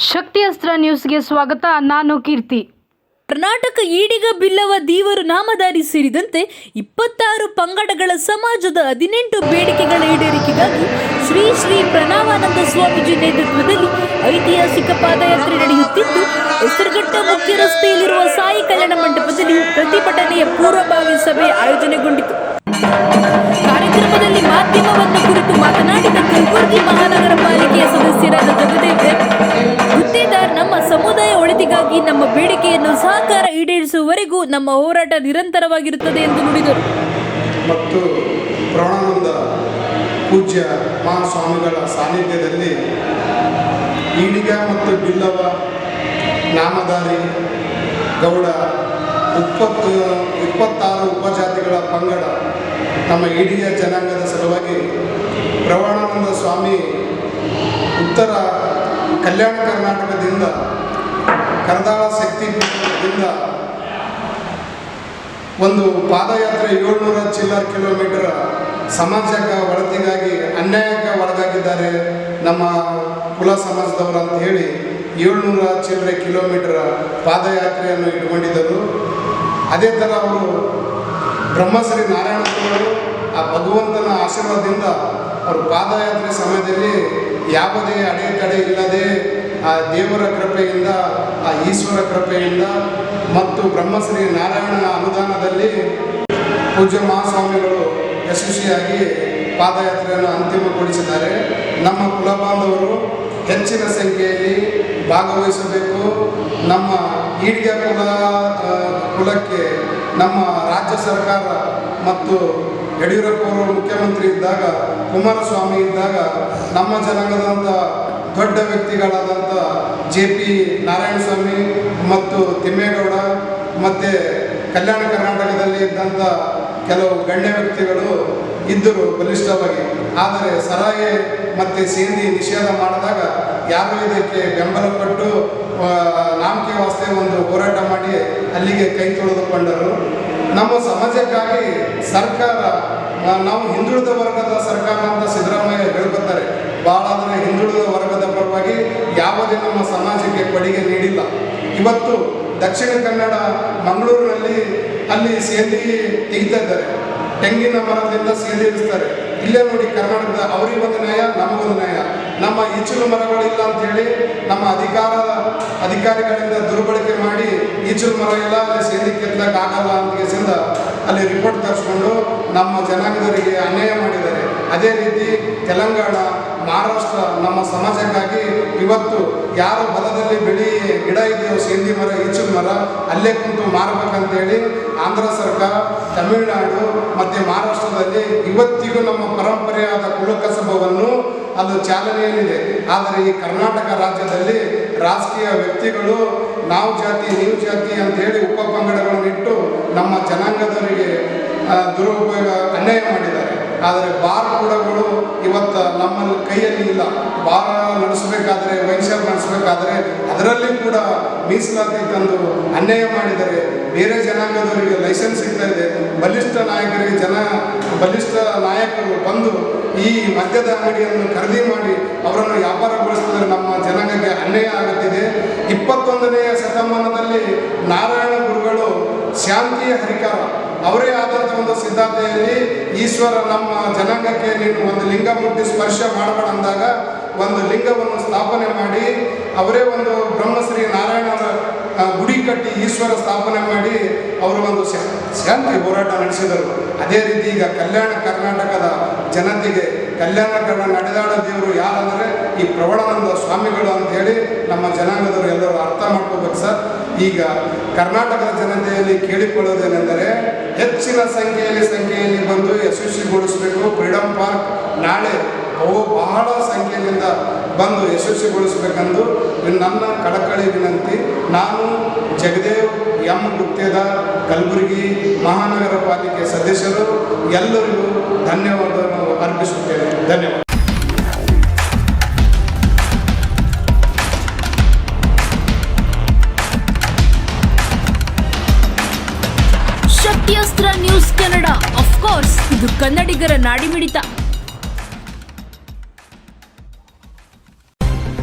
ಶಕ್ತಿ ಅಸ್ತ್ರ ನ್ಯೂಸ್ಗೆ ಸ್ವಾಗತ. ನಾನು ಕೀರ್ತಿ. ಕರ್ನಾಟಕ ಈಡಿಗ ಬಿಲ್ಲವ ದೇವರು ನಾಮಧಾರಿ ಸೇರಿದಂತೆ 26 ಪಂಗಡಗಳ ಸಮಾಜದ 18 ಬೇಡಿಕೆಗಳ ಈಡೇರಿಕೆಗಾಗಿ ಶ್ರೀ ಶ್ರೀ ಪ್ರಣವಾನಂದ ಸ್ವಾಮೀಜಿ ನೇತೃತ್ವದಲ್ಲಿ ಐತಿಹಾಸಿಕ ಪಾದಯಾತ್ರೆ ನಡೆಯುತ್ತಿದ್ದು, ಹೆಸರುಘಟ್ಟ ಮುಖ್ಯ ರಸ್ತೆಯಲ್ಲಿರುವ ಸಾಯಿ ಕಲ್ಯಾಣ ಮಂಟಪದಲ್ಲಿ ಪ್ರತಿಭಟನೆಯ ಪೂರ್ವಭಾವಿ ಸಭೆ ಆಯೋಜನೆಗೊಂಡಿತು. ಕಾರ್ಯಕ್ರಮದಲ್ಲಿ ಮಾಧ್ಯಮವನ್ನು ಕುರಿತು ಮಾತನಾಡಿದ ಕಲಬುರಗಿ ಮಹಾನಗರ ಪಾಲಿಕೆಯ ಸದಸ್ಯರಾದ ಜಗದೇವ್ ಗುತ್ತೇದಾರ್, ನಮ್ಮ ಸಮುದಾಯ ಒಳಿತಿಗಾಗಿ ನಮ್ಮ ಬೇಡಿಕೆಯನ್ನು ಸಹಕಾರ ಈಡೇರಿಸುವವರೆಗೂ ನಮ್ಮ ಹೋರಾಟ ನಿರಂತರವಾಗಿರುತ್ತದೆ ಎಂದು ನುಡಿದರು. ಮತ್ತು ಪ್ರಣವಾನಂದ ಪೂಜ್ಯ ಮಹಾಸ್ವಾಮಿಗಳ ಸಾನ್ನಿಧ್ಯದಲ್ಲಿ ಈಡಿಗ ಮತ್ತು ಬಿಲ್ಲವ ನಾಮಧಾರಿ ಗೌಡ 26 ಉಪಜಾತಿಗಳ ಪಂಗಡ ನಮ್ಮ ಈಡಿಗ ಜನಾಂಗದ ಸಲುವಾಗಿ ಪ್ರಣವಾನಂದ ಸ್ವಾಮಿ ಉತ್ತರ ಕಲ್ಯಾಣ ಕರ್ನಾಟಕದಿಂದ ಕರದಾಳ ಶಕ್ತಿ ಪೀಠದಿಂದ ಒಂದು ಪಾದಯಾತ್ರೆ 700 ಚಿಲ್ಲರ್ ಕಿಲೋಮೀಟರ್ ಸಮಾಜಕ್ಕೆ ಒಳತಿಗಾಗಿ ಅನ್ಯಾಯಕ್ಕೆ ಒಳಗಾಗಿದ್ದಾರೆ ನಮ್ಮ ಕುಲ ಸಮಾಜದವರು ಅಂತ ಹೇಳಿ 700 ಚಿಲ್ಲರೆ ಕಿಲೋಮೀಟರ್ ಪಾದಯಾತ್ರೆಯನ್ನು ಇಟ್ಕೊಂಡಿದ್ದರು. ಅದೇ ಥರ ಅವರು ಬ್ರಹ್ಮಶ್ರೀ ನಾರಾಯಣರು ಆ ಭಗವಂತನ ಆಶೀರ್ವಾದದಿಂದ ಅವರು ಪಾದಯಾತ್ರೆ ಸಮಯದಲ್ಲಿ ಯಾವುದೇ ಅಡೆತಡೆ ಇಲ್ಲದೆ ಆ ದೇವರ ಕೃಪೆಯಿಂದ, ಆ ಈಶ್ವರ ಕೃಪೆಯಿಂದ ಮತ್ತು ಬ್ರಹ್ಮಶ್ರೀ ನಾರಾಯಣನ ಅನುದಾನದಲ್ಲಿ ಪೂಜ್ಯ ಮಹಾಸ್ವಾಮಿಗಳು ಯಶಸ್ವಿಯಾಗಿ ಪಾದಯಾತ್ರೆಯನ್ನು ಅಂತಿಮಗೊಳಿಸಿದ್ದಾರೆ. ನಮ್ಮ ಕುಲ ಬಾಂಧವರು ಹೆಚ್ಚಿನ ಸಂಖ್ಯೆಯಲ್ಲಿ ಭಾಗವಹಿಸಬೇಕು. ನಮ್ಮ ಈಡಿಗ ಕುಲಕ್ಕೆ ನಮ್ಮ ರಾಜ್ಯ ಸರ್ಕಾರ ಮತ್ತು ಯಡಿಯೂರಪ್ಪವರು ಮುಖ್ಯಮಂತ್ರಿ ಇದ್ದಾಗ, ಕುಮಾರಸ್ವಾಮಿ ಇದ್ದಾಗ ನಮ್ಮ ಜನಾಂಗದಂಥ ದೊಡ್ಡ ವ್ಯಕ್ತಿಗಳಾದಂಥ JP ನಾರಾಯಣಸ್ವಾಮಿ ಮತ್ತು ತಿಮ್ಮೇಗೌಡ ಮತ್ತು ಕಲ್ಯಾಣ ಕರ್ನಾಟಕದಲ್ಲಿ ಇದ್ದಂಥ ಕೆಲವು ಗಣ್ಯ ವ್ಯಕ್ತಿಗಳು ಇದ್ದರು ಬಲಿಷ್ಠವಾಗಿ. ಆದರೆ ಸರಾಯಿ ಮತ್ತು ಸೇಂದಿ ನಿಷೇಧ ಮಾಡಿದಾಗ ಯಾರು ಇದಕ್ಕೆ ಬೆಂಬಲ ಕೊಟ್ಟು ನಾಮಕೆ ವಾಸ್ತೆ ಒಂದು ಹೋರಾಟ ಮಾಡಿ ಅಲ್ಲಿಗೆ ಕೈ ತೊಳೆದುಕೊಂಡರು. ನಮ್ಮ ಸಮಾಜಕ್ಕಾಗಿ ಸರ್ಕಾರ, ನಾವು ಹಿಂದುಳಿದ ವರ್ಗದ ಸರ್ಕಾರ ಅಂತ ಸಿದ್ದರಾಮಯ್ಯ ಹೇಳ್ಕೊತಾರೆ. ಭಾಳ ಅಂದರೆ ಹಿಂದುಳಿದ ವರ್ಗದ ಪರವಾಗಿ ಯಾವುದೇ ನಮ್ಮ ಸಮಾಜಕ್ಕೆ ಕೊಡುಗೆ ನೀಡಿಲ್ಲ. ಇವತ್ತು ದಕ್ಷಿಣ ಕನ್ನಡ ಮಂಗಳೂರಿನಲ್ಲಿ ಅಲ್ಲಿ ಸೇಂದಿ ತೆಗಿತಾ ಇದ್ದಾರೆ. ತೆಂಗಿನ ಮರದಿಂದ ಸೇಂದಿ ಇರಿಸ್ತಾರೆ. ಇಲ್ಲೇ ನೋಡಿ ಕರ್ನಾಟಕದ ಅವರಿಗೊಂದು ನ್ಯಾಯ, ನಮಗೊಂದು ನ್ಯಾಯ. ನಮ್ಮ ಈಚಲು ಮರಗಳಿಲ್ಲ ಅಂಥೇಳಿ ನಮ್ಮ ಅಧಿಕಾರಿಗಳಿಂದ ದುರ್ಬಳಕೆ ಮಾಡಿ ಈಚಲು ಮರ ಇಲ್ಲ, ಅಲ್ಲಿ ಸೇಂದಿ ಕೆತ್ತಕ್ಕೆ ಆಗಲ್ಲ ಅಂತ ಅಲ್ಲಿ ರಿಪೋರ್ಟ್ ತರಿಸ್ಕೊಂಡು ನಮ್ಮ ಜನಾಂಗದವರಿಗೆ ಅನ್ಯಾಯ ಮಾಡಿದ್ದಾರೆ. ಅದೇ ರೀತಿ ತೆಲಂಗಾಣ, ಮಹಾರಾಷ್ಟ್ರ ನಮ್ಮ ಸಮಾಜಕ್ಕಾಗಿ ಇವತ್ತು ಯಾರು ಹೊಲದಲ್ಲಿ ಗಿಡ ಇದೆಯೋ ಸೇಂದಿ ಮರ, ಈಚಲು ಮರ ಅಲ್ಲೇ ಕುಂತು ಮಾರಬೇಕಂತೇಳಿ ಆಂಧ್ರ ಸರ್ಕಾರ, ತಮಿಳುನಾಡು ಮತ್ತು ಮಹಾರಾಷ್ಟ್ರದಲ್ಲಿ ಇವತ್ತಿಗೂ ನಮ್ಮ ಪರಂಪರೆಯಾದ ಕುಲಕಸಬವನ್ನು ಅದು ಚಾಲನೆಯಲ್ಲಿದೆ. ಆದರೆ ಈ ಕರ್ನಾಟಕ ರಾಜ್ಯದಲ್ಲಿ ರಾಜಕೀಯ ವ್ಯಕ್ತಿಗಳು ನಾವು ಜಾತಿ ನೀವು ಜಾತಿ ಅಂತೇಳಿ ಉಪಪಂಗಡಗಳನ್ನು ಇಟ್ಟು ನಮ್ಮ ಜನಾಂಗದವರಿಗೆ ದುರುಪಯೋಗ ಅನ್ಯಾಯ ಮಾಡಿದ್ದಾರೆ. ಆದರೆ ಬಾರ್ ಕೂಡಗಳು ಇವತ್ತು ನಮ್ಮಲ್ಲಿ ಕೈಯಲ್ಲಿ ಇಲ್ಲ. ಬಾರ್ ನಡೆಸಬೇಕಾದ್ರೆ, ವೈನ್ಶಾಪ್ ನಡೆಸಬೇಕಾದ್ರೆ ಅದರಲ್ಲಿ ಕೂಡ ಮೀಸಲಾತಿ ತಂದು ಅನ್ಯಾಯ ಮಾಡಿದ್ದಾರೆ. ಬೇರೆ ಜನಾಂಗದವರಿಗೆ ಲೈಸೆನ್ಸ್ ಸಿಗ್ತಾ ಇದೆ. ಬಲಿಷ್ಠ ನಾಯಕರು ಬಂದು ಈ ಮದ್ಯದ ಅಂಗಡಿಯನ್ನು ಖರೀದಿ ಮಾಡಿ ಅವರನ್ನು ವ್ಯಾಪಾರಗೊಳಿಸಿದರೆ ನಮ್ಮ ಜನಾಂಗಕ್ಕೆ ಅನ್ಯಾಯ ಆಗುತ್ತಿದೆ. 21ನೇ ಶತಮಾನದಲ್ಲಿ ನಾರಾಯಣ ಗುರುಗಳು ಶಾಂತಿಯ ಹರಿಕಾರ, ಅವರೇ ಆದಂಥ ಒಂದು ಸಿದ್ಧಾಂತೆಯಲ್ಲಿ ಈಶ್ವರ ನಮ್ಮ ಜನಾಂಗಕ್ಕೆ ನೀನು ಒಂದು ಲಿಂಗ ಮುಟ್ಟಿ ಸ್ಪರ್ಶ ಮಾಡಬೇಡ ಅಂದಾಗ ಒಂದು ಲಿಂಗವನ್ನು ಸ್ಥಾಪನೆ ಮಾಡಿ ಅವರೇ ಒಂದು ಬ್ರಹ್ಮಶ್ರೀ ನಾರಾಯಣರ ಗುಡಿ ಕಟ್ಟಿ ಈಶ್ವರ ಸ್ಥಾಪನೆ ಮಾಡಿ ಅವರು ಒಂದು ಶಾಂತಿ ಹೋರಾಟ ನಡೆಸಿದರು. ಅದೇ ರೀತಿ ಈಗ ಕಲ್ಯಾಣ ಕರ್ನಾಟಕದ ಜನತೆಗೆ ಕಲ್ಯಾಣ ಕರ್ನಾಟಕ ನಡೆದಾಡೋ ದೇವರು ಯಾರಂದರೆ ಈ ಪ್ರಣವಾನಂದ ಸ್ವಾಮಿಗಳು ಅಂಥೇಳಿ ನಮ್ಮ ಜನಾಂಗದವರು ಎಲ್ಲರೂ ಅರ್ಥ ಮಾಡ್ಕೋಬೇಕು ಸರ್. ಈಗ ಕರ್ನಾಟಕದ ಜನತೆಯಲ್ಲಿ ಕೇಳಿಕೊಳ್ಳೋದೇನೆಂದರೆ ಹೆಚ್ಚಿನ ಸಂಖ್ಯೆಯಲ್ಲಿ ಬಂದು ಯಶಸ್ವಿಗೊಳಿಸಬೇಕು. ಫ್ರೀಡಮ್ ಪಾರ್ಕ್ ನಾಳೆ ಬಹಳ ಸಂಖ್ಯೆಯಿಂದ ಬಂದು ಯಶಸ್ವಿಗೊಳಿಸಬೇಕೆಂದು ನನ್ನ ಕಳಕಳಿ ವಿನಂತಿ. ನಾನು ಜಗದೇವ್ ಗುತ್ತೇದಾರ್, ಕಲಬುರಗಿ ಮಹಾನಗರ ಪಾಲಿಕೆ ಸದಸ್ಯರು ಎಲ್ಲರಿಗೂ ಧನ್ಯವಾದವನ್ನು ಅರ್ಪಿಸುತ್ತೇನೆ. ಧನ್ಯವಾದ. ಶಕ್ತಿ ಅಸ್ತ್ರ ನ್ಯೂಸ್ ಕನ್ನಡ, ಆಫ್ ಕೋರ್ಸ್ ಇದು ಕನ್ನಡಿಗರ ನಾಡಿಮಿಡಿತ.